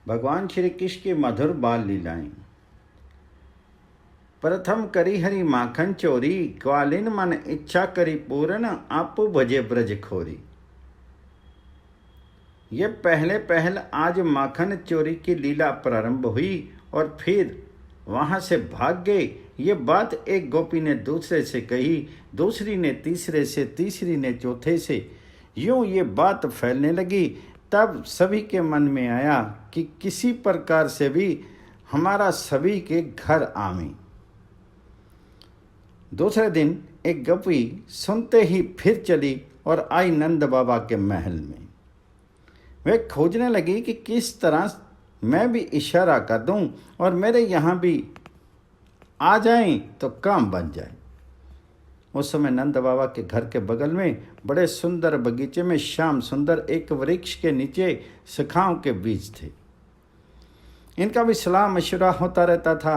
भगवान श्री कृष्ण की मधुर बाल लीलाएं। प्रथम करी हरि माखन चोरी, ग्वालिन मन इच्छा करी पूर्ण, आपू भजे ब्रज खोरी। ये पहले पहल आज माखन चोरी की लीला प्रारंभ हुई और फिर वहां से भाग गए। ये बात एक गोपी ने दूसरे से कही, दूसरी ने तीसरे से, तीसरी ने चौथे से। यूं ये बात फैलने लगी। तब सभी के मन में आया कि किसी प्रकार से भी हमारा सभी के घर आवे। दूसरे दिन एक गोपी सुनते ही फिर चली और आई नंद बाबा के महल में। वे खोजने लगी कि किस तरह मैं भी इशारा कर दूं और मेरे यहाँ भी आ जाएं तो काम बन जाए। उस समय नंद बाबा के घर के बगल में बड़े सुंदर बगीचे में श्याम सुंदर एक वृक्ष के नीचे शिखाओं के बीज थे। इनका भी सलाह मशवरा होता रहता था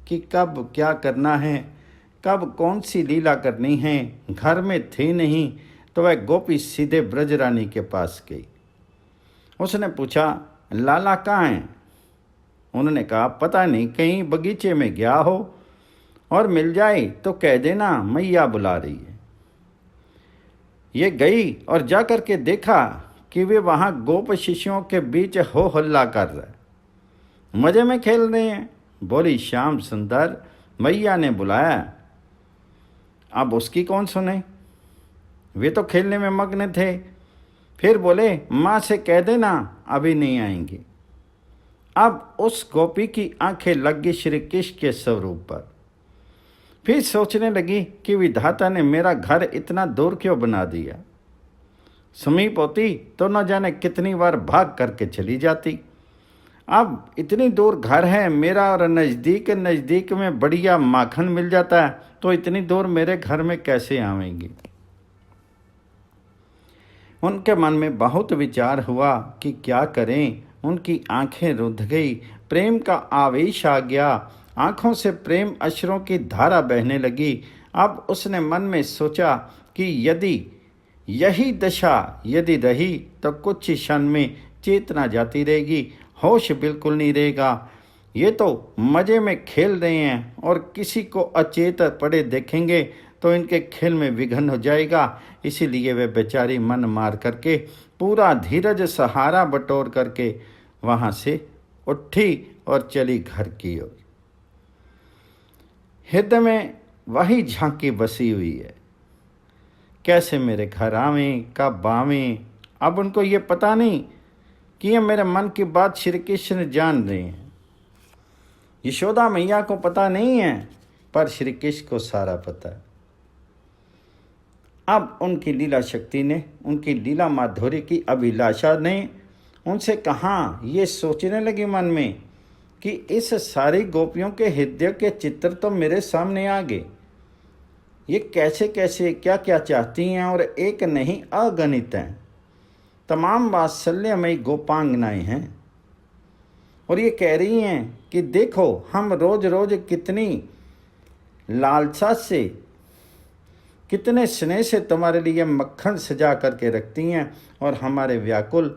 कि कब क्या करना है, कब कौन सी लीला करनी है। घर में थी नहीं तो वह गोपी सीधे ब्रजरानी के पास गई। उसने पूछा, लाला कहाँ हैं? उन्होंने कहा, पता नहीं, कहीं बगीचे में गया हो, और मिल जाए तो कह देना मैया बुला रही है। ये गई और जा कर के देखा कि वे वहाँ गोप शिष्यों के बीच हो हल्ला कर रहे, मज़े में खेल रहे हैं। बोली, श्याम सुंदर, मैया ने बुलाया, अब उसकी कौन सुने? वे तो खेलने में मग्न थे। फिर बोले, माँ से कह देना अभी नहीं आएंगे। अब उस गोपी की आंखें लग गई श्री कृष्ण के स्वरूप पर। फिर सोचने लगी कि विधाता ने मेरा घर इतना दूर क्यों बना दिया। समीप होती तो न जाने कितनी बार भाग करके चली जाती। अब इतनी दूर घर है मेरा और नज़दीक नज़दीक में बढ़िया माखन मिल जाता है, तो इतनी दूर मेरे घर में कैसे आवेंगी। उनके मन में बहुत विचार हुआ कि क्या करें। उनकी आंखें रुंध गई, प्रेम का आवेश आ गया, आंखों से प्रेम अश्रों की धारा बहने लगी। अब उसने मन में सोचा कि यदि यही दशा यदि रही तो कुछ ही क्षण में चेतना जाती रहेगी, होश बिल्कुल नहीं रहेगा। ये तो मज़े में खेल रहे हैं और किसी को अचेत पड़े देखेंगे तो इनके खेल में विघ्न हो जाएगा। इसीलिए वे बेचारी मन मार करके पूरा धीरज सहारा बटोर करके वहाँ से उठी और चली घर की ओर। हृदय में वही झांकी बसी हुई है, कैसे मेरे घर आवें, कब आवें। अब उनको ये पता नहीं कि ये मेरे मन की बात श्री कृष्ण जान रहे हैं। यशोदा मैया को पता नहीं है, पर श्री कृष्ण को सारा पता है। अब उनकी लीला शक्ति ने, उनकी लीला माधुर्य की अभिलाषा ने उनसे कहा, ये सोचने लगी मन में कि इस सारी गोपियों के हृदय के चित्र तो मेरे सामने आ गए। ये कैसे कैसे क्या क्या चाहती हैं और एक नहीं अगणित हैं। तमाम वात्सल्यमयी गोपांगनाएं हैं और ये कह रही हैं कि देखो हम रोज रोज कितनी लालसा से, कितने स्नेह से तुम्हारे लिए मक्खन सजा करके रखती हैं और हमारे व्याकुल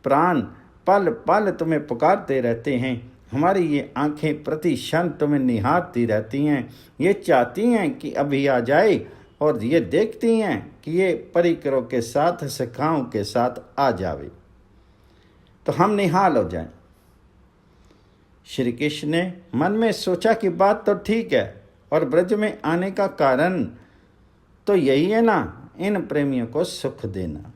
प्राण पल पल तुम्हें पुकारते रहते हैं। हमारी ये आंखें प्रति क्षण तुम्हें निहारती रहती हैं। ये चाहती हैं कि अभी आ जाए और ये देखती हैं कि ये परिकरों के साथ, सखाओं के साथ आ जावे तो हम निहाल हो जाएं। श्री कृष्ण ने मन में सोचा कि बात तो ठीक है, और ब्रज में आने का कारण तो यही है ना, इन प्रेमियों को सुख देना,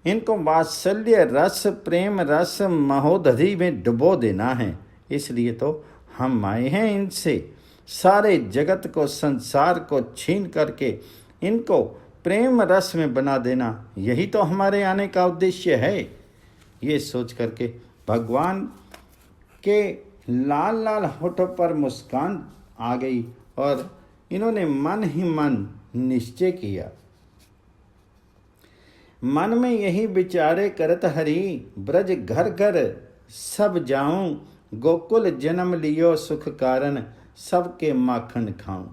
इनको वात्सल्य रस, प्रेम रस, महोदधि में डुबो देना है। इसलिए तो हम आए हैं इनसे सारे जगत को, संसार को छीन करके इनको प्रेम रस में बना देना, यही तो हमारे आने का उद्देश्य है। ये सोच करके भगवान के लाल लाल होठों पर मुस्कान आ गई और इन्होंने मन ही मन निश्चय किया। मन में यही विचारे करत हरि, ब्रज घर घर सब जाऊं, गोकुल जन्म लियो सुख कारण, सबके माखन खाऊं।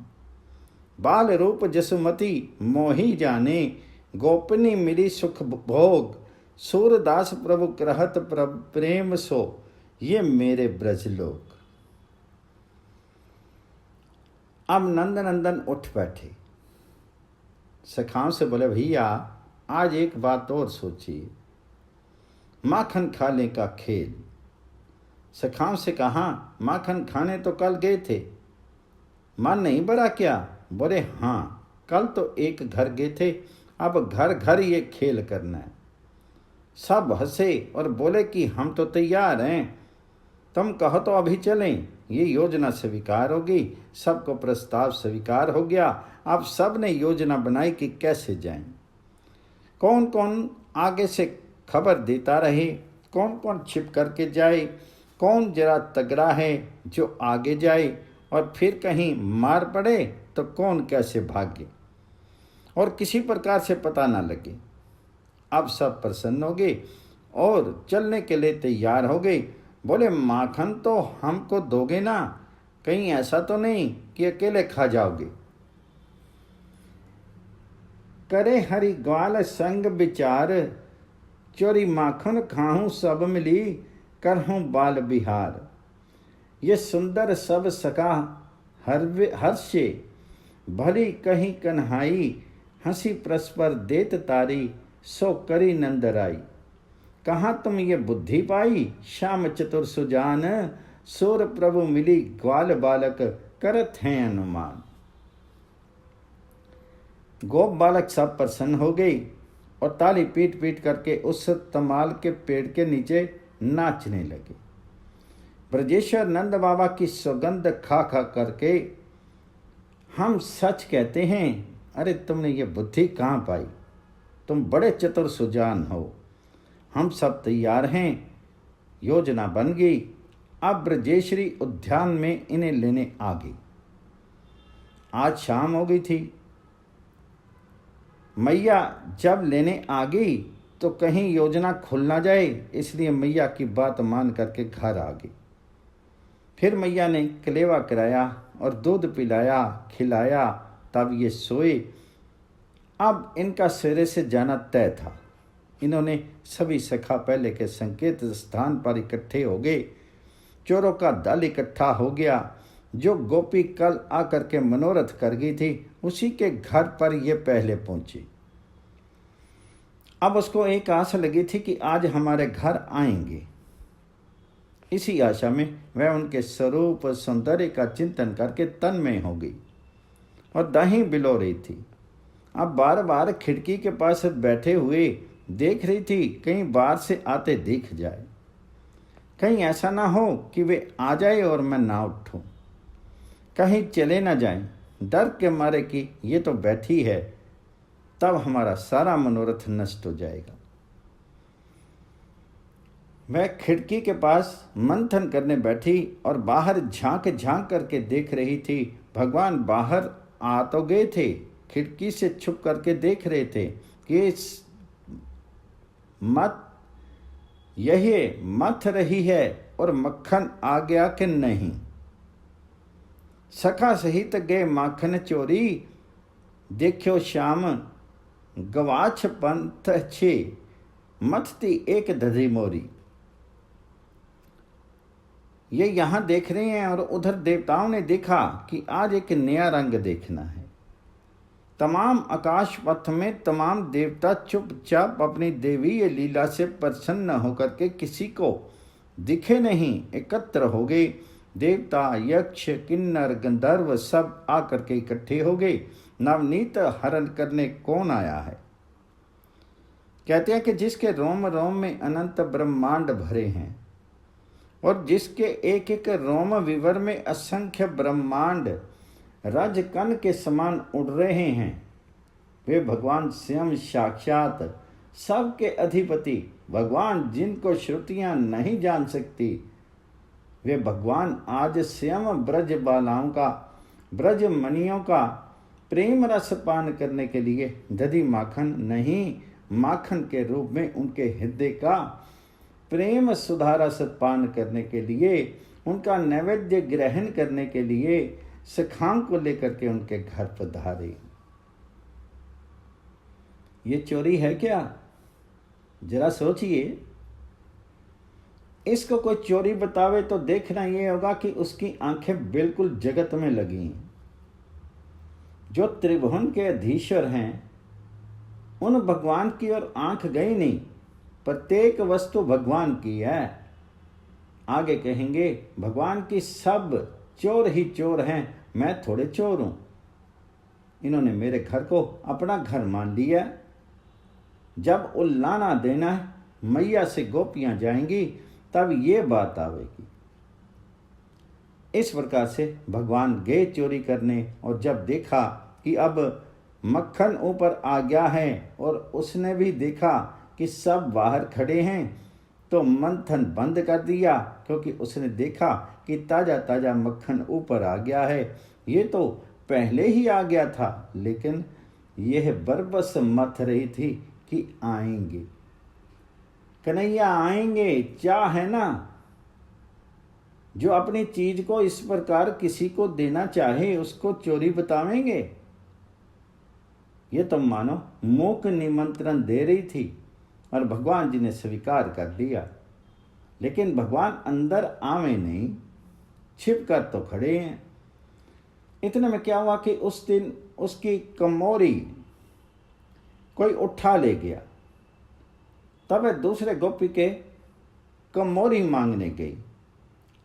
बाल रूप जसुमती मोही जाने, गोपनी मिली सुख भोग, सूरदास प्रभु करहत प्रेम सो, ये मेरे ब्रज लोग। अब नंद नंदन उठ बैठे, सखाओं से बोले, भैया आज एक बात और सोचिए, माखन खाने का खेल। सखाओं से कहा, माखन खाने तो कल गए थे, मन नहीं भरा क्या? बोले, हाँ कल तो एक घर गए थे, अब घर घर ये खेल करना है। सब हंसे और बोले कि हम तो तैयार हैं, तुम कहो तो अभी चलें। ये योजना स्वीकार होगी, सबको प्रस्ताव स्वीकार हो गया। अब सब ने योजना बनाई कि कैसे जाएं, कौन कौन आगे से खबर देता रहे, कौन कौन छिप करके जाए, कौन जरा तगड़ा है जो आगे जाए, और फिर कहीं मार पड़े तो कौन कैसे भागे और किसी प्रकार से पता ना लगे। अब सब प्रसन्न हो गए और चलने के लिए तैयार हो गए। बोले, माखन तो हमको दोगे ना, कहीं ऐसा तो नहीं कि अकेले खा जाओगे? करे हरि ग्वाल संग विचार, चोरी माखन खाऊं सब मिली, करहूं बाल बिहार। ये सुंदर सब सका हर्षे, भली कहीं कन्हाई, हंसी परस्पर देत तारी, सो करी नंदराई। कहाँ तुम ये बुद्धि पाई, श्याम चतुर सुजान, सोर प्रभु मिली ग्वाल बालक, करत हैं अनुमान। गोप बालक सब प्रसन्न हो गई और ताली पीट पीट करके उस तमाल के पेड़ के नीचे नाचने लगे। ब्रजेश्वर नंद बाबा की सुगंध खा खा करके, हम सच कहते हैं, अरे तुमने ये बुद्धि कहाँ पाई, तुम बड़े चतुर सुजान हो। हम सब तैयार हैं, योजना बन गई। अब ब्रजेश्वरी उद्यान में इन्हें लेने आ गई। आज शाम हो गई थी। मैया जब लेने आ गई तो कहीं योजना खुल ना जाए, इसलिए मैया की बात मान करके घर आ गई। फिर मैया ने कलेवा कराया और दूध पिलाया खिलाया, तब ये सोए। अब इनका सवेरे से जाना तय था। इन्होंने सभी सखा पहले के संकेत स्थान पर इकट्ठे हो गए। चोरों का दल इकट्ठा हो गया। जो गोपी कल आकर के मनोरथ कर गई थी, उसी के घर पर ये पहले पहुंची। अब उसको एक आस लगी थी कि आज हमारे घर आएंगे। इसी आशा में वह उनके स्वरूप सौंदर्य का चिंतन करके तन्मय हो गई और दाहीं बिलो रही थी। अब बार बार खिड़की के पास बैठे हुए देख रही थी, कहीं बाहर से आते दिख जाए, कहीं ऐसा ना हो कि वे आ जाए और मैं ना उठूं, कहीं चले ना जाएं, डर के मारे कि ये तो बैठी है, तब हमारा सारा मनोरथ नष्ट हो जाएगा। मैं खिड़की के पास मंथन करने बैठी और बाहर झांक झांक करके देख रही थी। भगवान बाहर आ तो गए थे, खिड़की से छुप करके देख रहे थे कि मत यही मथ रही है और मक्खन आ गया कि नहीं। सखा सहित गए माखन चोरी, देखो श्याम गवाछ पंथ छे, मथती एक दधी मोरी। ये यहाँ देख रहे हैं और उधर देवताओं ने देखा कि आज एक नया रंग देखना है। तमाम आकाश पथ में तमाम देवता चुपचाप अपनी देवीय लीला से प्रसन्न होकर के किसी को दिखे नहीं, एकत्र हो गए। देवता यक्ष किन्नर गंधर्व सब आकर के इकट्ठे हो गए। नवनीत हरण करने कौन आया है? कहते हैं कि जिसके रोम रोम में अनंत ब्रह्मांड भरे हैं और जिसके एक एक रोम विवर में असंख्य ब्रह्मांड राजकन के समान उड़ रहे हैं, वे भगवान स्वयं साक्षात सबके अधिपति भगवान, जिनको श्रुतियां नहीं जान सकती, वे भगवान आज स्वयं ब्रज बालाओं का, ब्रज मणियों का प्रेम रस पान करने के लिए दधी माखन नहीं, माखन के रूप में उनके हृदय का प्रेम सुधा रस पान करने के लिए, उनका नैवेद्य ग्रहण करने के लिए सखाओं को लेकर के उनके घर पधारे। ये चोरी है क्या? जरा सोचिए, इसको कोई चोरी बतावे तो देखना ये होगा कि उसकी आंखें बिल्कुल जगत में लगी हैं। जो त्रिभुवन के अधीश्वर हैं, उन भगवान की ओर आंख गई नहीं। प्रत्येक वस्तु भगवान की है। आगे कहेंगे, भगवान की सब चोर ही चोर हैं, मैं थोड़े चोर हूं। इन्होंने मेरे घर को अपना घर मान लिया। जब उल्लाना देना है, मैया से गोपियां जाएंगी, तब ये बात आवेगी। इस प्रकार से भगवान गए चोरी करने, और जब देखा कि अब मक्खन ऊपर आ गया है और उसने भी देखा कि सब बाहर खड़े हैं, तो मंथन बंद कर दिया, क्योंकि उसने देखा कि ताज़ा ताज़ा मक्खन ऊपर आ गया है। ये तो पहले ही आ गया था, लेकिन यह बरबस मथ रही थी कि आएंगे, कन्हैया आएंगे। चाह है ना, जो अपनी चीज को इस प्रकार किसी को देना चाहे उसको चोरी बतावेंगे। ये तो मानो मूक निमंत्रण दे रही थी और भगवान जी ने स्वीकार कर दिया। लेकिन भगवान अंदर आवे नहीं, छिप कर तो खड़े हैं। इतने में क्या हुआ कि उस दिन उसकी कमोरी कोई उठा ले गया। तब वह दूसरे गोपी के कमोरी मांगने गई।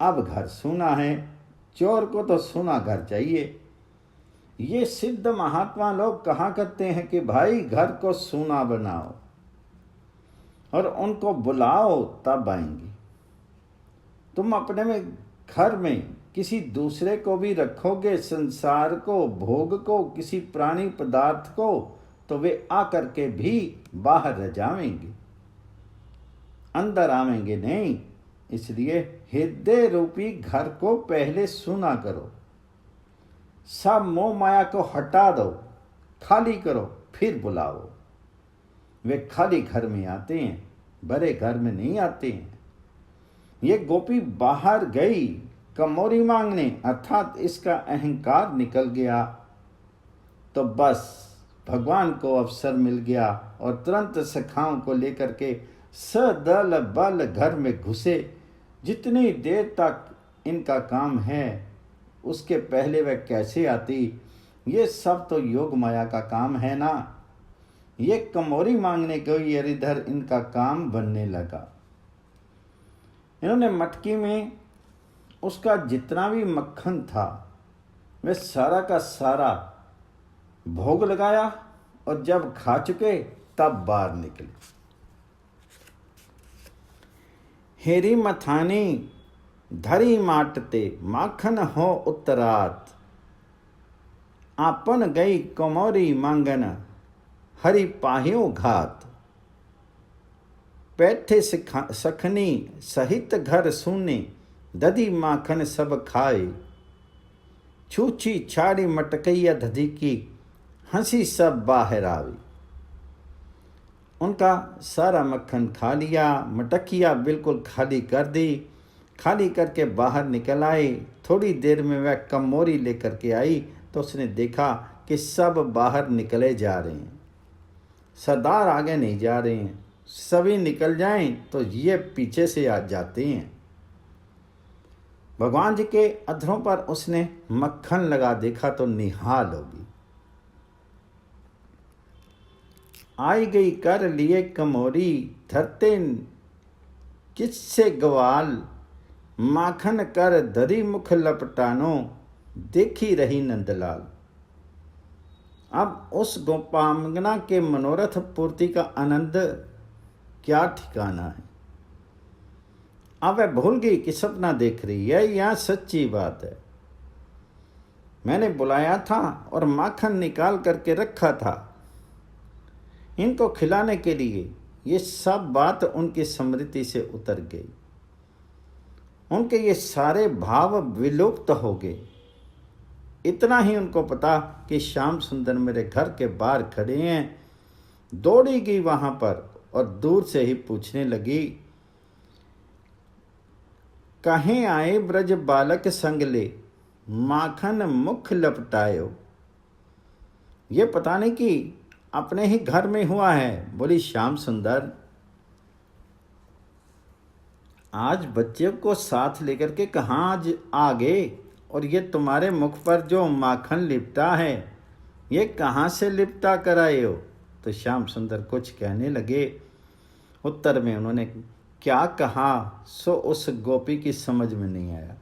अब घर सूना है, चोर को तो सूना घर चाहिए। ये सिद्ध महात्मा लोग कहा करते हैं कि भाई घर को सूना बनाओ और उनको बुलाओ, तब आएंगे। तुम अपने में घर में किसी दूसरे को भी रखोगे, संसार को, भोग को, किसी प्राणी पदार्थ को, तो वे आकर के भी बाहर रह जाएंगे, अंदर आवेंगे नहीं। इसलिए हृदय रूपी घर को पहले सुना करो, सब मोह माया को हटा दो, खाली करो, फिर बुलाओ। वे खाली घर में आते हैं, भरे घर में नहीं आते हैं। ये गोपी बाहर गई कमोरी मांगने, अर्थात इसका अहंकार निकल गया, तो बस भगवान को अवसर मिल गया और तुरंत सखाओं को लेकर के सदल बल घर में घुसे। जितनी देर तक इनका काम है, उसके पहले वह कैसे आती? ये सब तो योग माया का काम है ना। ये कमोरी मांगने को इधर इनका काम बनने लगा। इन्होंने मटकी में उसका जितना भी मक्खन था, वह सारा का सारा भोग लगाया, और जब खा चुके तब बाहर निकले। हेरी मथानी धरी माटते, माखन हो उत्तरात। आपन गई कमोरी मांगन, हरि पाहियो घात। पैठे सखनी सहित घर सूने, दधी माखन सब खाए। छूछी छाड़ी मटकैया दधी की, हंसी सब बाहर आवी। उनका सारा मक्खन खा लिया, मटकिया बिल्कुल खाली कर दी। खाली करके बाहर निकल आए। थोड़ी देर में वह कमोरी लेकर के आई, तो उसने देखा कि सब बाहर निकले जा रहे हैं, सरदार आगे नहीं जा रहे हैं। सभी निकल जाएं तो ये पीछे से आ जाते हैं। भगवान जी के अधरों पर उसने मक्खन लगा देखा तो निहाल होगी। आई गई कर लिए कमोरी, धरते किससे गवाल। माखन कर धरी मुख लपटानो, देखी रही नंदलाल। अब उस गोपांगना के मनोरथ पूर्ति का आनंद क्या ठिकाना है। अब वह भूल गई कि सपना देख रही है, यह सच्ची बात है। मैंने बुलाया था और माखन निकाल करके रखा था इनको खिलाने के लिए। ये सब बात उनकी स्मृति से उतर गई। उनके ये सारे भाव विलुप्त हो गए। इतना ही उनको पता कि श्याम सुंदर मेरे घर के बाहर खड़े हैं। दौड़ी गई वहां पर और दूर से ही पूछने लगी, कहीं आए ब्रज बालक संग ले, माखन मुख लपटायो। ये पता नहीं कि अपने ही घर में हुआ है। बोली, श्याम सुंदर आज बच्चे को साथ लेकर के कहाँ आज आ गए, और ये तुम्हारे मुख पर जो माखन लिपटा है ये कहाँ से लिपटा कर आए हो? तो श्याम सुंदर कुछ कहने लगे। उत्तर में उन्होंने क्या कहा सो उस गोपी की समझ में नहीं आया।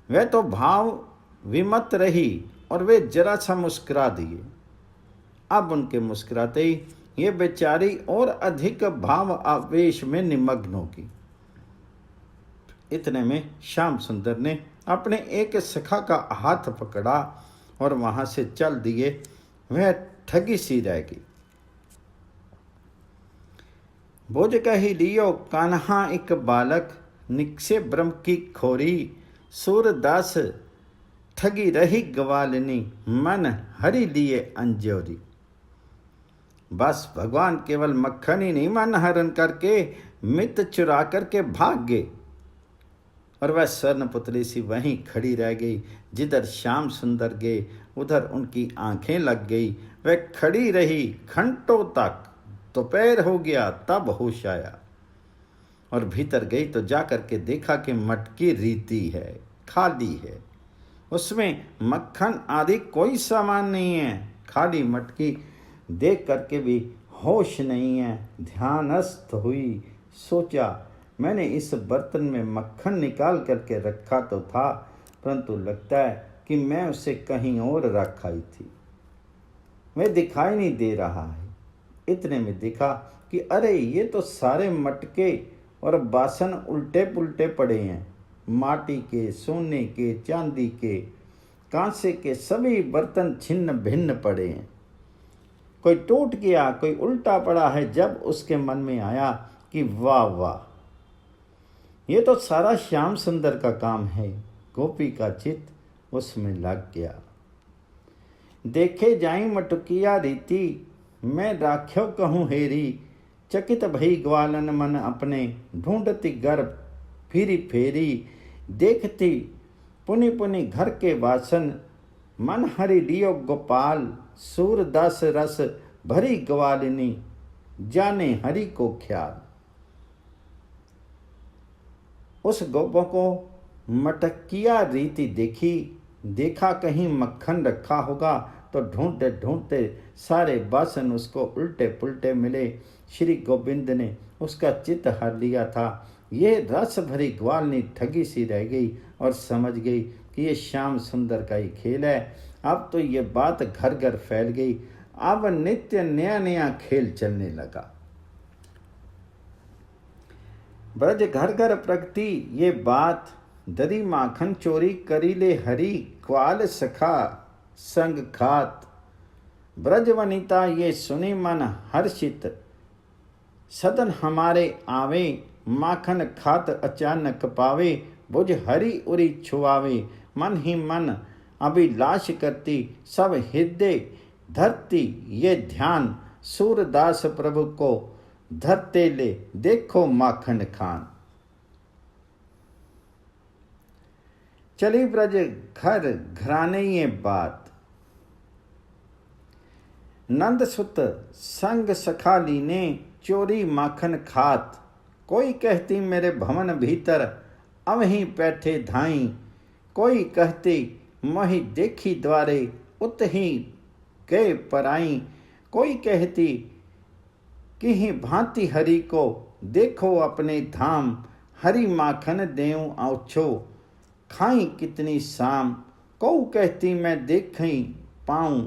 वह तो भाव विमत रही और वे जरा सा मुस्कुरा दिए। अब उनके मुस्कुराते ही ये बेचारी और अधिक भाव आवेश में निमग्न होगी। इतने में श्याम सुंदर ने अपने एक सखा का हाथ पकड़ा और वहां से चल दिए। वह ठगी सी रह गई। बोझ कही लियो कान्हा एक बालक, निकसे ब्रह्म की खोरी, सूरदास ठगी रही गवालिनी, मन हरि लिए अंजोरी। बस भगवान केवल मक्खन ही नहीं मन हरण करके मित चुरा करके भाग गए, और वह स्वर्ण पुतली सी वहीं खड़ी रह गई। जिधर श्याम सुंदर गए उधर उनकी आंखें लग गई। वह खड़ी रही घंटों तक। दोपहर हो गया तब होश आया और भीतर गई तो जाकर के देखा कि मटकी रीति है, खाली है। उसमें मक्खन आदि कोई सामान नहीं है। खाली मटकी देख करके भी होश नहीं है। ध्यानस्थ हुई, सोचा मैंने इस बर्तन में मक्खन निकाल करके रखा तो था, परंतु लगता है कि मैं उसे कहीं और रख आई थी, वह दिखाई नहीं दे रहा है। इतने में देखा कि अरे ये तो सारे मटके और बासन उल्टे पुल्टे पड़े हैं। माटी के, सोने के, चांदी के, कांसे के सभी बर्तन छिन्न भिन्न पड़े हैं। कोई टूट गया, कोई उल्टा पड़ा है। जब उसके मन में आया कि वाह वाह, ये तो सारा श्याम सुंदर का काम है, गोपी का चित्त उसमें लग गया। देखे जाई मटुकिया रीति, मैं राख्यो कहूँ हेरी, चकित भई ग्वालन मन अपने, ढूंढती गर्भ फिरी फेरी, देखती पुनि पुनि घर के वासन, मन हरि लियो गोपाल, सूरदास रस भरी ग्वालिनी, जाने हरि को ख्याल। उस गोपों को मटकिया रीति देखी, देखा कहीं मक्खन रखा होगा, तो ढूंढते ढूंढते सारे बासन उसको उल्टे पुल्टे मिले। श्री गोविंद ने उसका चित्त हर लिया था। ये रस भरी ग्वालनी ठगी सी रह गई और समझ गई कि ये श्याम सुंदर का ही खेल है। अब तो ये बात घर घर फैल गई। अब नित्य नया नया खेल चलने लगा। ब्रज घर घर प्रगति ये बात, दरी माखन चोरी करी ले हरी, ग्वाल सखा संग खात। ब्रज वनिता ये सुनी मन हर्षित, सदन हमारे आवे, माखन खात अचानक पावे, बुझ हरि उरी छुआवे, मन ही मन अभिलाष करती, सब हृदय धरती ये ध्यान, सूरदास प्रभु को धरते ले देखो माखन खान। चली ब्रज घर घराने ये बात, नंद सुत संग सखाली ने चोरी माखन खात। कोई कहती मेरे भवन भीतर अवहीं बैठे धाई, कोई कहती मही देखी द्वारे उत ही गए पराई। कोई कहती कि ही भांति हरि को देखो अपने धाम, हरि माखन देऊं औछो खाई कितनी शाम। को कहती मैं देखी पाऊं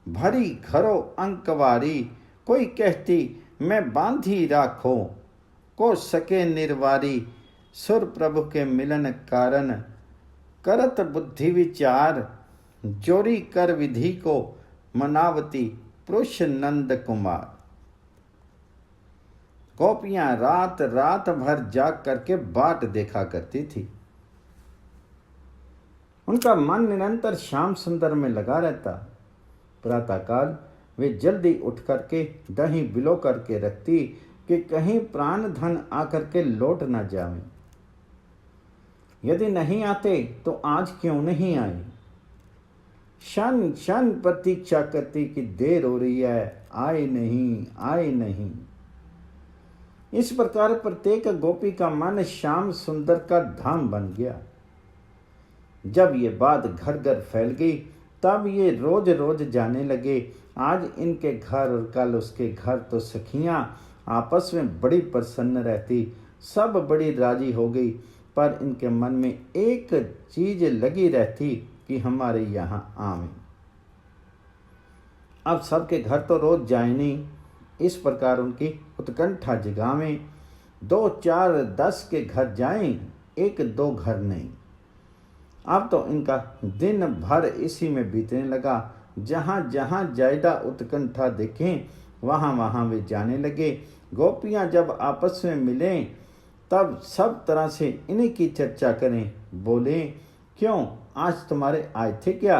भरी घरो अंकवारी, कोई कहती मैं बांधी राखो को सके निर्वारी। सुर प्रभु के मिलन कारण करत बुद्धि विचार, जोरी कर विधि को मनावती पुरुष नंद कुमार। गोपियां रात रात भर जाग करके बाट देखा करती थी। उनका मन निरंतर श्याम सुंदर में लगा रहता। प्रातःकाल वे जल्दी उठ करके दही बिलो करके रखती कि कहीं प्राण धन आकर के लौट न जावे। यदि नहीं आते तो आज क्यों नहीं आए। क्षण क्षण प्रतीक्षा करती कि देर हो रही है, आए नहीं आए नहीं। इस प्रकार प्रत्येक गोपी का मन श्याम सुंदर का धाम बन गया। जब ये बात घर घर फैल गई तब ये रोज रोज जाने लगे। आज इनके घर और कल उसके घर, तो सखियां आपस में बड़ी प्रसन्न रहती, सब बड़ी राजी हो गई। पर इनके मन में एक चीज लगी रहती कि हमारे यहाँ आवे। अब सबके घर तो रोज जाए नहीं, इस प्रकार उनकी उत्कंठा जगावें। 2, 4, 10 के घर जाएं, 1, 2 घर नहीं। अब तो इनका दिन भर इसी में बीतने लगा। जहाँ जहाँ ज्यादा उत्कंठा देखें वहाँ वहाँ वे जाने लगे। गोपियाँ जब आपस में मिलें तब सब तरह से इन्हीं की चर्चा करें। बोले, क्यों आज तुम्हारे आए थे क्या?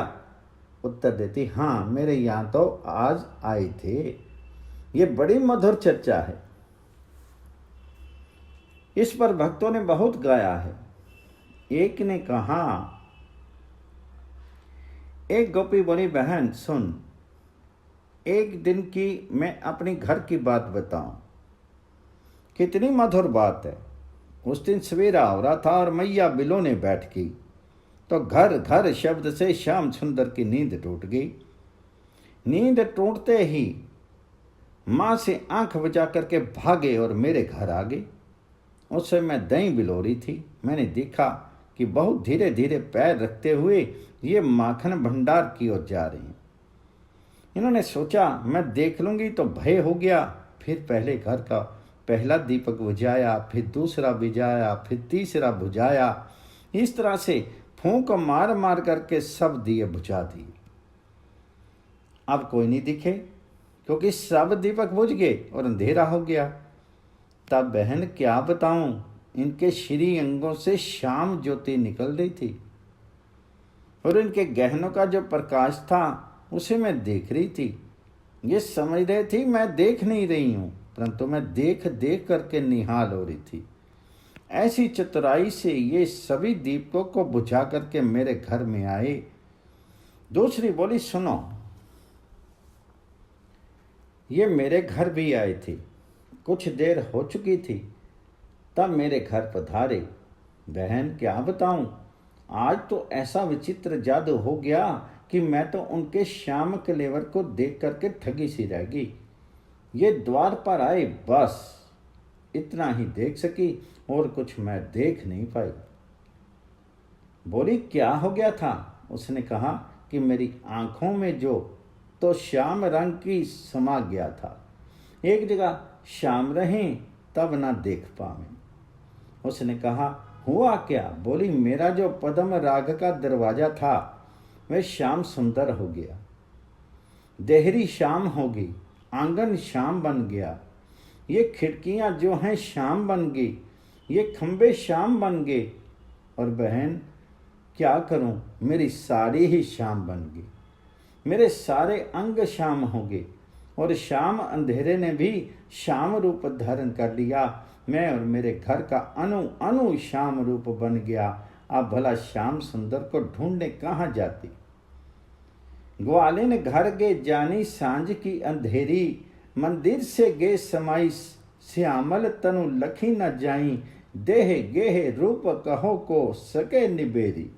उत्तर देती, हाँ मेरे यहाँ तो आज आए थे। ये बड़ी मधुर चर्चा है। इस पर भक्तों ने बहुत गाया है। एक ने कहा, एक गोपी बोली, बहन सुन, एक दिन की मैं अपनी घर की बात बताऊं। कितनी मधुर बात है। उस दिन सवेरा हो रहा था और मैया बिलोने बैठ गई तो घर घर शब्द से श्याम सुंदर की नींद टूट गई। नींद टूटते ही माँ से आंख बचा करके भागे और मेरे घर आ गए। उससे मैं दही बिलो रही थी। मैंने देखा कि बहुत धीरे धीरे पैर रखते हुए ये माखन भंडार की ओर जा रही हैं। इन्होंने सोचा मैं देख लूंगी तो भय हो गया। फिर पहले घर का पहला दीपक बुझाया, फिर दूसरा बुझाया, फिर तीसरा बुझाया। इस तरह से फूंक मार मार करके सब दिए बुझा दिए। अब कोई नहीं दिखे क्योंकि सब दीपक बुझ गए और अंधेरा हो गया। तब बहन क्या बताऊं, इनके श्री अंगों से श्याम ज्योति निकल रही थी और इनके गहनों का जो प्रकाश था उसे मैं देख रही थी। ये समझ रहे थी मैं देख नहीं रही हूं, परंतु मैं देख देख करके निहाल हो रही थी। ऐसी चतुराई से ये सभी दीपकों को बुझा करके मेरे घर में आए। दूसरी बोली, सुनो, ये मेरे घर भी आए थे। कुछ देर हो चुकी थी तब मेरे घर पधारे। बहन क्या बताऊं, आज तो ऐसा विचित्र जादू हो गया कि मैं तो उनके श्याम कलेवर को देख करके ठगी सी रह गई। ये द्वार पर आए, बस इतना ही देख सकी और कुछ मैं देख नहीं पाई। बोली, क्या हो गया था? उसने कहा कि मेरी आंखों में जो तो श्याम रंग की समा गया था। एक जगह श्याम रहें तब ना देख पावे। उसने कहा, हुआ क्या? बोली, मेरा जो पद्म राग का दरवाजा था वह श्याम सुंदर हो गया। देहरी श्याम हो गई, आंगन श्याम बन गया। ये खिड़कियां जो हैं श्याम बन गई, ये खंबे श्याम बन गए। और बहन क्या करूं, मेरी साड़ी ही श्याम बन गई। मेरे सारे अंग श्याम हो गए और श्याम अंधेरे ने भी श्याम रूप धारण कर लिया। मैं और मेरे घर का अनु अनु श्याम रूप बन गया। अब भला श्याम सुंदर को ढूंढने कहाँ जाती? ग्वालिन घर गे जानी सांझ की अंधेरी, मंदिर से गे समाई श्यामल तनु लखी न जाई, देह गेह रूप कहो को सके निबेरी।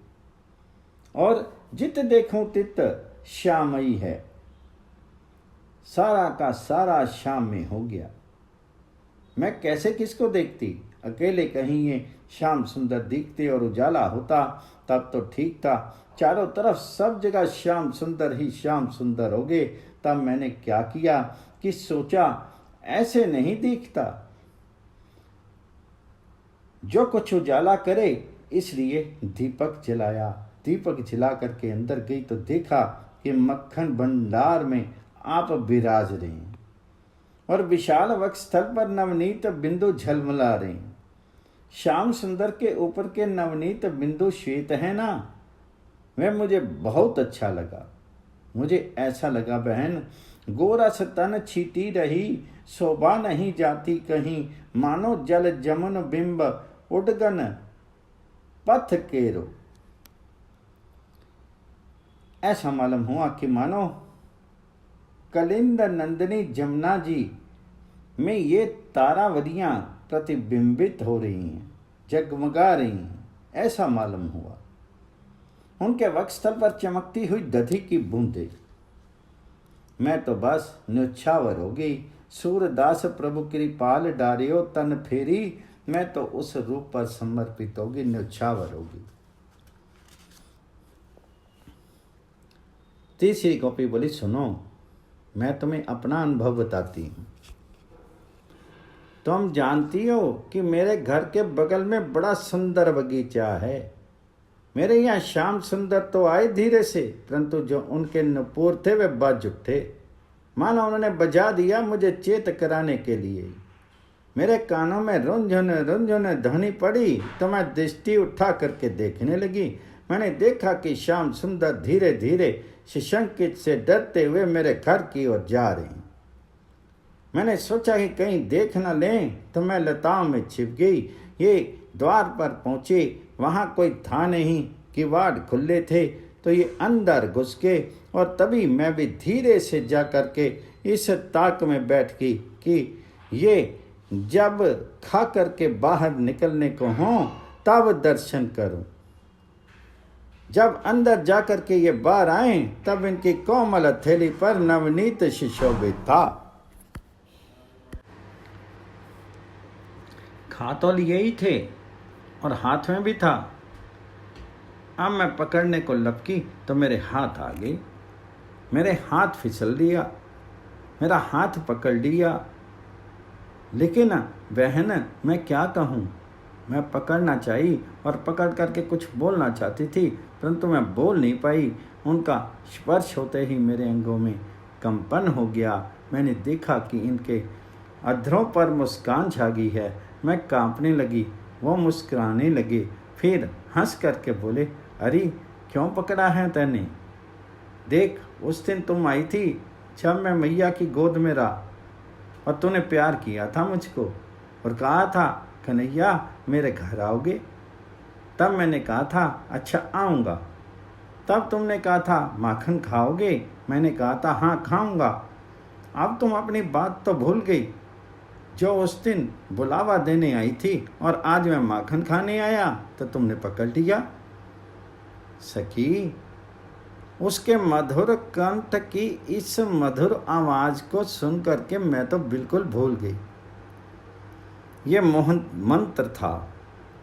और जित देखूं तित श्यामई है, सारा का सारा श्याम में हो गया। मैं कैसे किसको देखती? अकेले कहीं ये श्याम सुंदर दिखते और उजाला होता तब तो ठीक था। चारों तरफ सब जगह श्याम सुंदर ही श्याम सुंदर हो गए। तब मैंने क्या किया कि सोचा ऐसे नहीं दिखता, जो कुछ उजाला करे, इसलिए दीपक जलाया। दीपक जला करके अंदर गई तो देखा कि मक्खन भंडार में आप विराज रहे हैं और विशाल वक्षस्थल पर नवनीत बिंदु झलमला रहे हैं। श्याम सुंदर के ऊपर के नवनीत बिंदु श्वेत है ना, वह मुझे बहुत अच्छा लगा। मुझे ऐसा लगा बहन, गोरा तन छीटी रही, शोभा नहीं जाती कहीं, मानो जल जमुन बिंब उडगन पथ केरो। ऐसा मालूम हुआ कि मानो कलिंद नंदिनी जमुना जी में ये तारावलियां प्रतिबिंबित हो रही हैं, जगमगा रही हैं, ऐसा मालूम हुआ। उनके वक्षस्थल पर चमकती हुई दधि की बूंदें। मैं तो बस न्योछावर हो गई। सूरदास प्रभु कृपाल डारियो तन फेरी, मैं तो उस रूप पर समर्पित होगी, न्योछावर होगी। तीसरी गोपी बोली, सुनो, मैं तुम्हें अपना अनुभव बताती हूँ। तुम जानती हो कि मेरे घर के बगल में बड़ा सुंदर बगीचा है। मेरे यहाँ श्याम सुंदर तो आए धीरे से, परंतु जो उनके नुपुर थे वे बज उठे, मानो उन्होंने बजा दिया मुझे चेत कराने के लिए। मेरे कानों में रुंझुन रुंझुन ध्वनि पड़ी तो मैं दृष्टि उठा करके देखने लगी। मैंने देखा कि श्याम सुंदर धीरे धीरे सशंकित से डरते हुए मेरे घर की ओर जा रहे हैं। मैंने सोचा कि कहीं देख न लें, तो मैं लताओं में छिप गई। ये द्वार पर पहुंचे, वहां कोई था नहीं, किवाड़ खुले थे, तो ये अंदर घुस गए। और तभी मैं भी धीरे से जा करके इस ताक में बैठ गई कि ये जब खा करके बाहर निकलने को हों तब दर्शन करूं। जब अंदर जा करके ये बाहर आए तब इनकी कोमल हथेली पर नवनीत सुशोभित था। खा तो लिए ही थे और हाथ में भी था। अब मैं पकड़ने को लपकी तो मेरे हाथ आ गई। मेरे हाथ फिसल लिया, मेरा हाथ पकड़ लिया। लेकिन बहन, मैं क्या कहूँ? मैं पकड़ना चाहिए और पकड़ करके कुछ बोलना चाहती थी, परंतु मैं बोल नहीं पाई। उनका स्पर्श होते ही मेरे अंगों में कंपन हो गया। मैंने देखा कि इनके अधरों पर मुस्कान छा गई है। मैं कांपने लगी, वो मुस्कुराने लगे। फिर हंस करके बोले, अरे क्यों पकड़ा है तैने? देख, उस दिन तुम आई थी जब मैं मैया की गोद में रहा और तूने प्यार किया था मुझको और कहा था, कन्हैया मेरे घर आओगे? तब मैंने कहा था, अच्छा आऊँगा। तब तुमने कहा था, माखन खाओगे? मैंने कहा था, हाँ खाऊँगा। अब तुम अपनी बात तो भूल गई। जो उस दिन बुलावा देने आई थी और आज मैं माखन खाने आया तो तुमने पकड़ लिया। सखी, उसके मधुर कंठ की इस मधुर आवाज को सुन करके मैं तो बिल्कुल भूल गई। ये मोहन मंत्र था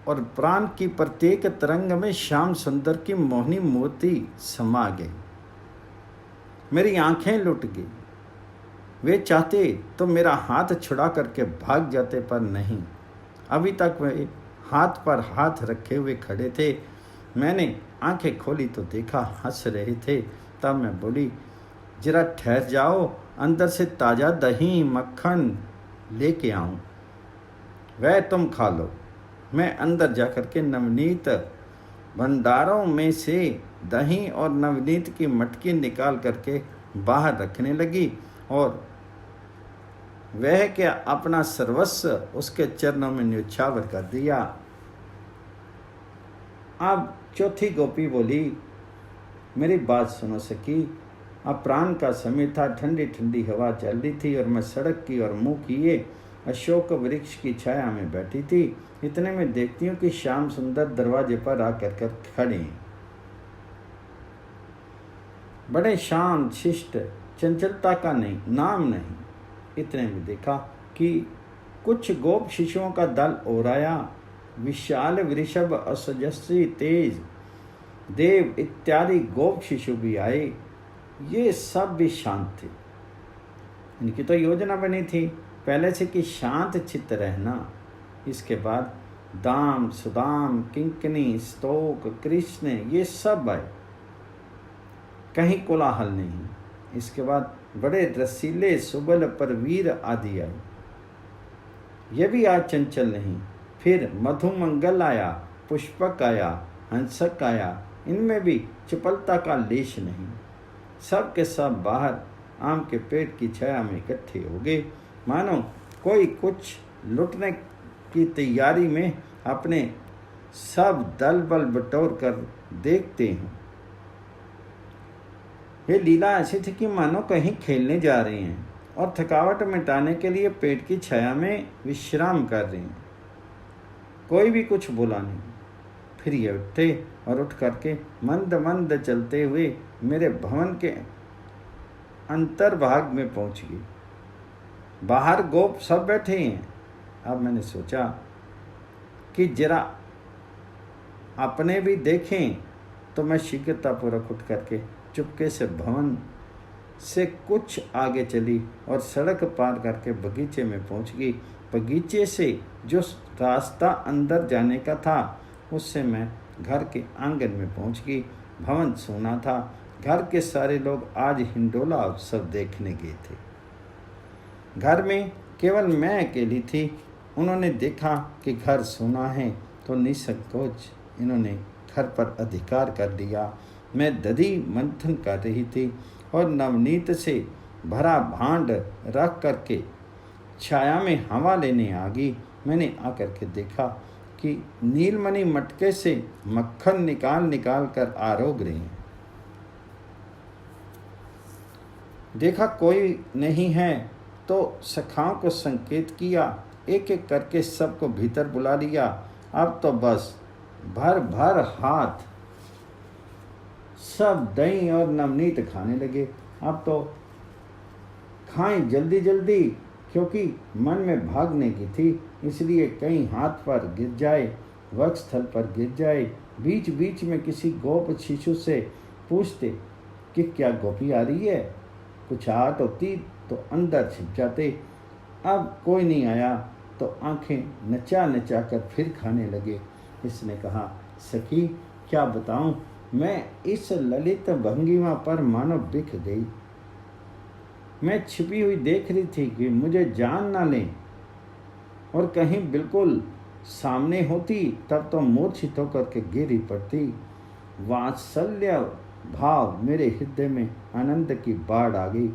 और प्राण की प्रत्येक तरंग में श्याम सुंदर की मोहनी मूर्ति समा गई। मेरी आंखें लुट गई। वे चाहते तो मेरा हाथ छुड़ा करके भाग जाते, पर नहीं। अभी तक वे हाथ पर हाथ रखे हुए खड़े थे। मैंने आंखें खोली तो देखा हंस रहे थे। तब मैं बोली, जरा ठहर जाओ, अंदर से ताज़ा दही मक्खन लेके आऊं, वह तुम खा लो। मैं अंदर जा कर के नवनीत भंडारों में से दही और नवनीत की मटकी निकाल करके बाहर रखने लगी और वह क्या अपना सर्वस्व उसके चरणों में न्योछावर कर दिया। अब चौथी गोपी बोली, मेरी बात सुनो सखी। अपराह्न का समय था, ठंडी ठंडी हवा चल रही थी और मैं सड़क की और मुंह किए अशोक वृक्ष की छाया में बैठी थी। इतने में देखती हूँ कि श्याम सुंदर दरवाजे पर आकर कर खड़े हैं। बड़े शांत शिष्ट, चंचलता का नहीं नाम नहीं। इतने में देखा कि कुछ गोप शिशुओं का दल और आया। विशाल वृषभ, असजस्वी तेज, देव इत्यादि गोप शिशु भी आए। ये सब भी शांत थे। इनकी तो योजना बनी थी पहले से कि शांत चित्त रहना। इसके बाद दाम, सुदाम, किंकनी, स्तोक, कृष्ण, ये सब आए। कहीं कोलाहल नहीं। इसके बाद बड़े रसीले, सुबल, परवीर आदि आए। ये भी आज चंचल नहीं। फिर मधुमंगल आया, पुष्पक आया, हंसक आया। इनमें भी चपलता का लेश नहीं। सब के सब बाहर आम के पेड़ की छाया में इकट्ठे हो गए, मानो कोई कुछ लुटने की तैयारी में अपने सब दल बल बटोर कर देखते हैं। ये लीला ऐसी थी कि मानो कहीं खेलने जा रहे हैं। और थकावट मिटाने के लिए पेड़ की छाया में विश्राम कर रही हैं। कोई भी कुछ बोला नहीं। फिर ये उठे और उठ करके मंद मंद चलते हुए मेरे भवन के अंतर्भाग में पहुंच गई। बाहर गोप सब बैठे हैं। अब मैंने सोचा कि जरा अपने भी देखें, तो मैं शीघ्रतापूर्वक उठ करके चुपके से भवन से कुछ आगे चली और सड़क पार करके बगीचे में पहुंच गई। बगीचे से जो रास्ता अंदर जाने का था उससे मैं घर के आंगन में पहुंच गई। भवन सोना था। घर के सारे लोग आज हिंडोला उत्सव देखने गए थे। घर में केवल मैं अकेली थी। उन्होंने देखा कि घर सोना है तो निसंकोच इन्होंने घर पर अधिकार कर लिया। मैं दधी मंथन कर रही थी और नवनीत से भरा भांड रख करके छाया में हवा लेने आ गई। मैंने आकर के देखा कि नीलमणि मटके से मक्खन निकाल निकाल कर आरोग रही हैं। देखा कोई नहीं है तो सखाओं को संकेत किया। एक एक करके सबको भीतर बुला लिया। अब तो बस भर भर हाथ सब दही और नवनीत खाने लगे। अब तो खाएं जल्दी जल्दी, क्योंकि मन में भागने की थी, इसलिए कहीं हाथ पर गिर जाए, वक्षस्थल पर गिर जाए। बीच बीच में किसी गोप शिशु से पूछते कि क्या गोपी आ रही है। कुछ आहट होती तो अंदर छिप जाते। अब कोई नहीं आया तो आंखें नचा नचा कर फिर खाने लगे। इसने कहा, सखी क्या बताऊं, मैं इस ललित भंगिमा पर मानो बिक गई। मैं छिपी हुई देख रही थी कि मुझे जान ना लें, और कहीं बिल्कुल सामने होती तब तो मूर्छित होकर के गिरी पड़ती। वात्सल्य भाव मेरे हृदय में आनंद की बाढ़ आ गई।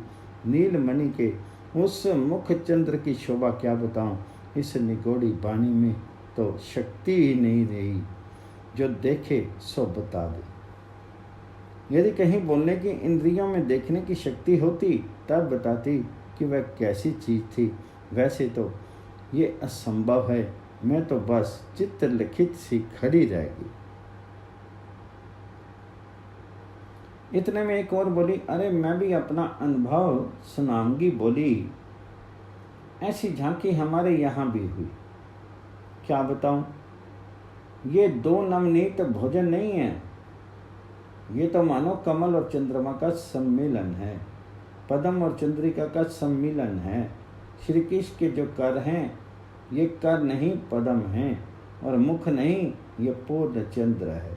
नीलमणि के उस मुख चंद्र की शोभा क्या बताऊं। इस निगोड़ी वाणी में तो शक्ति ही नहीं रही, जो देखे सो बता दे। यदि कहीं बोलने की इंद्रियों में देखने की शक्ति होती तब बताती कि वह कैसी चीज थी। वैसे तो ये असंभव है। मैं तो बस चित्र लिखित सी खड़ी रहेगी। इतने में एक और बोली, अरे मैं भी अपना अनुभव सुनाऊंगी। बोली, ऐसी झांकी हमारे यहाँ भी हुई। क्या बताऊं, ये दो नवनीत भोजन नहीं है, ये तो मानो कमल और चंद्रमा का सम्मेलन है, पद्म और चंद्रिका का सम्मिलन है। श्री कृष्ण के जो कर हैं ये कर नहीं पद्म हैं, और मुख नहीं ये पूर्ण चंद्र है।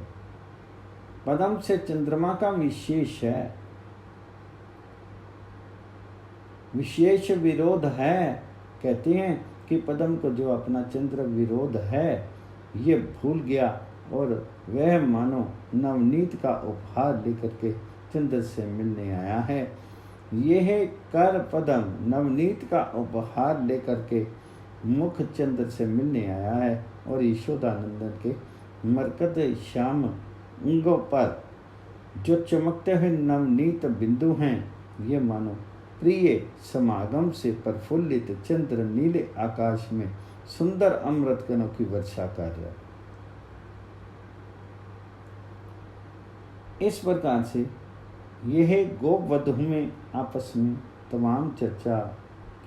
पद्म से चंद्रमा का विशेष है, विशेष विरोध है। कहते हैं कि पद्म को जो अपना चंद्र विरोध है ये भूल गया, और वह मानो नवनीत का उपहार लेकर के चंद्र से मिलने आया है। यह कर पद्म नवनीत का उपहार लेकर के मुख चंद्र से मिलने आया है, और यशोदानंदन के मरकत श्याम अंगों पर जो चमकते हुए नवनीत बिंदु हैं, ये मानो प्रिय समागम से प्रफुल्लित चंद्र नीले आकाश में सुंदर अमृत कणों की वर्षा कर रहा है। इस प्रकार से यह गोप वधू में आपस में तमाम चर्चा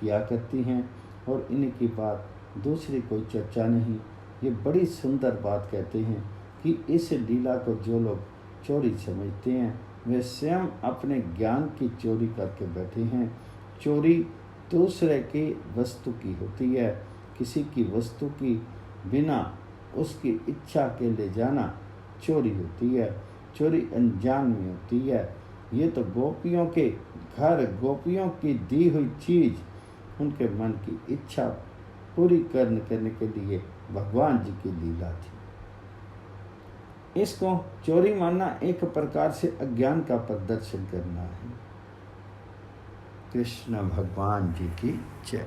किया करती हैं, और इनकी बात दूसरी कोई चर्चा नहीं। ये बड़ी सुंदर बात कहते हैं कि इस लीला को जो लोग चोरी समझते हैं वे स्वयं अपने ज्ञान की चोरी करके बैठे हैं। चोरी दूसरे की वस्तु की होती है। किसी की वस्तु की बिना उसकी इच्छा के ले जाना चोरी होती है। चोरी अनजान में होती है। ये तो गोपियों के घर गोपियों की दी हुई चीज उनके मन की इच्छा पूरी करने के लिए भगवान जी की लीला थी। इसको चोरी मानना एक प्रकार से अज्ञान का प्रदर्शन करना है। कृष्ण भगवान जी की जय।